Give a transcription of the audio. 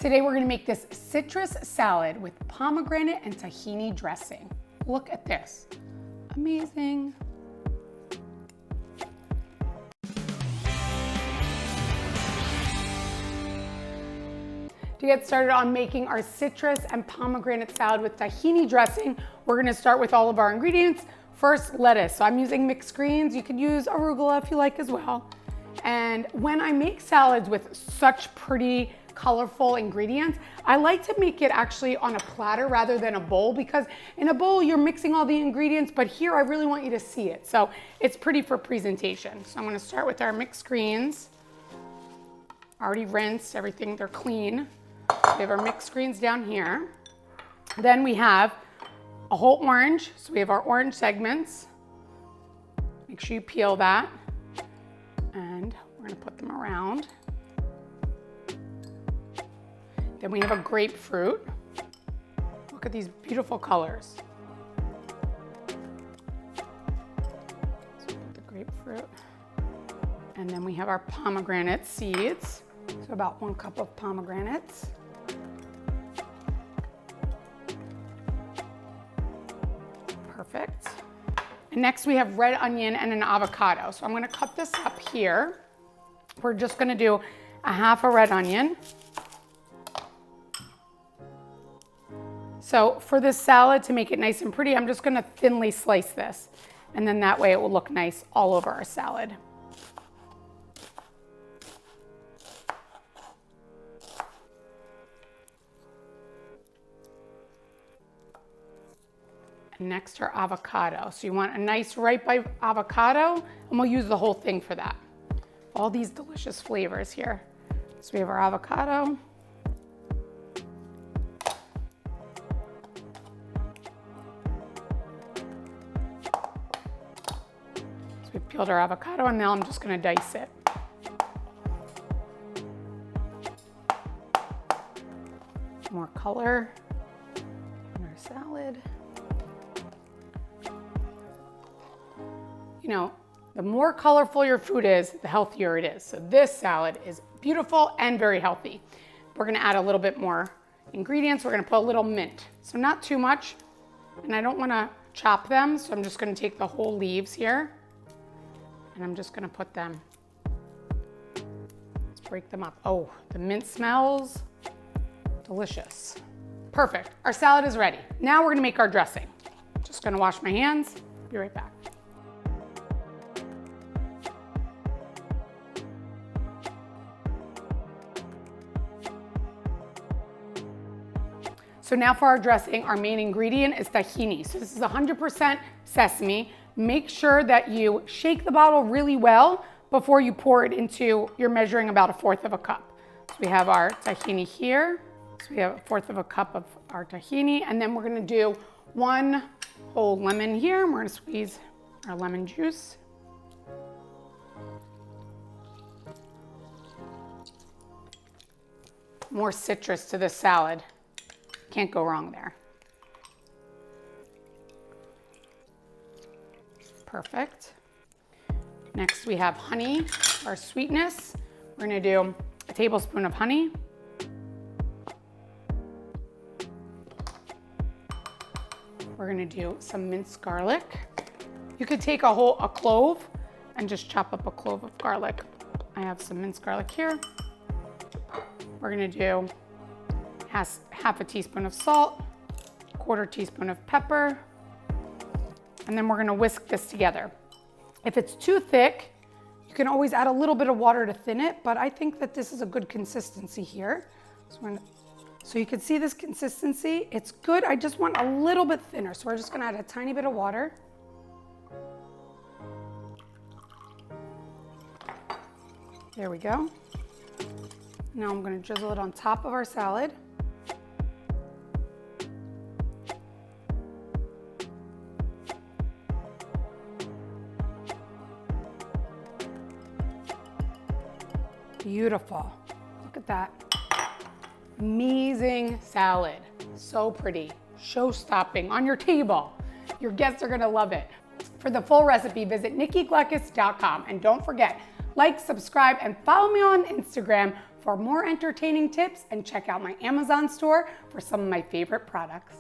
Today we're gonna make this citrus salad with pomegranate and tahini dressing. Look at this, amazing. To get started on making our citrus and pomegranate salad with tahini dressing, we're gonna start with all of our ingredients. First, lettuce. So I'm using mixed greens. You could use arugula if you like as well. And when I make salads with such pretty, colorful ingredients, I like to make it actually on a platter rather than a bowl, because in a bowl you're mixing all the ingredients, but here I really want you to see it. So it's pretty for presentation. So I'm gonna start with our mixed greens. Already rinsed everything, they're clean. We have our mixed greens down here. Then we have a whole orange. So we have our orange segments. Make sure you peel that. And we're gonna put them around. Then we have a grapefruit. Look at these beautiful colors. So put the grapefruit. And then we have our pomegranate seeds. So about 1 cup of pomegranates. Perfect. And next we have red onion and an avocado. So I'm gonna cut this up here. We're just gonna do a half a red onion. So for this salad, to make it nice and pretty, I'm just gonna thinly slice this. And then that way it will look nice all over our salad. And next our avocado. So you want a nice ripe avocado, and we'll use the whole thing for that. All these delicious flavors here. So we have our avocado. We peeled our avocado, and now I'm just gonna dice it. More color in our salad. You know, the more colorful your food is, the healthier it is. So this salad is beautiful and very healthy. We're gonna add a little bit more ingredients. We're gonna put a little mint. So not too much, and I don't wanna chop them, so I'm just gonna take the whole leaves here. And I'm just gonna put them, let's break them up. Oh, the mint smells delicious. Perfect, our salad is ready. Now we're gonna make our dressing. Just gonna wash my hands, be right back. So now for our dressing, our main ingredient is tahini. So this is 100% sesame. Make sure that you shake the bottle really well before you pour it into, you're measuring about 1/4 of a cup. So we have our tahini here. So we have 1/4 cup of our tahini, and then we're gonna do 1 whole lemon here. And we're gonna squeeze our lemon juice. More citrus to this salad. Can't go wrong there. Perfect. Next we have honey, our sweetness. We're gonna do a tablespoon of honey. We're gonna do some minced garlic. You could take a clove and just chop up a clove of garlic. I have some minced garlic here. We're gonna do half a teaspoon of salt, 1/4 teaspoon of pepper, and then we're gonna whisk this together. If it's too thick, you can always add a little bit of water to thin it, but I think that this is a good consistency here. So you can see this consistency, it's good. I just want a little bit thinner, so we're just gonna add a tiny bit of water. There we go. Now I'm gonna drizzle it on top of our salad. Beautiful. Look at that. Amazing salad. So pretty. Show-stopping on your table. Your guests are gonna love it. For the full recipe, visit nikkigluckas.com. And don't forget, like, subscribe, and follow me on Instagram for more entertaining tips and check out my Amazon store for some of my favorite products.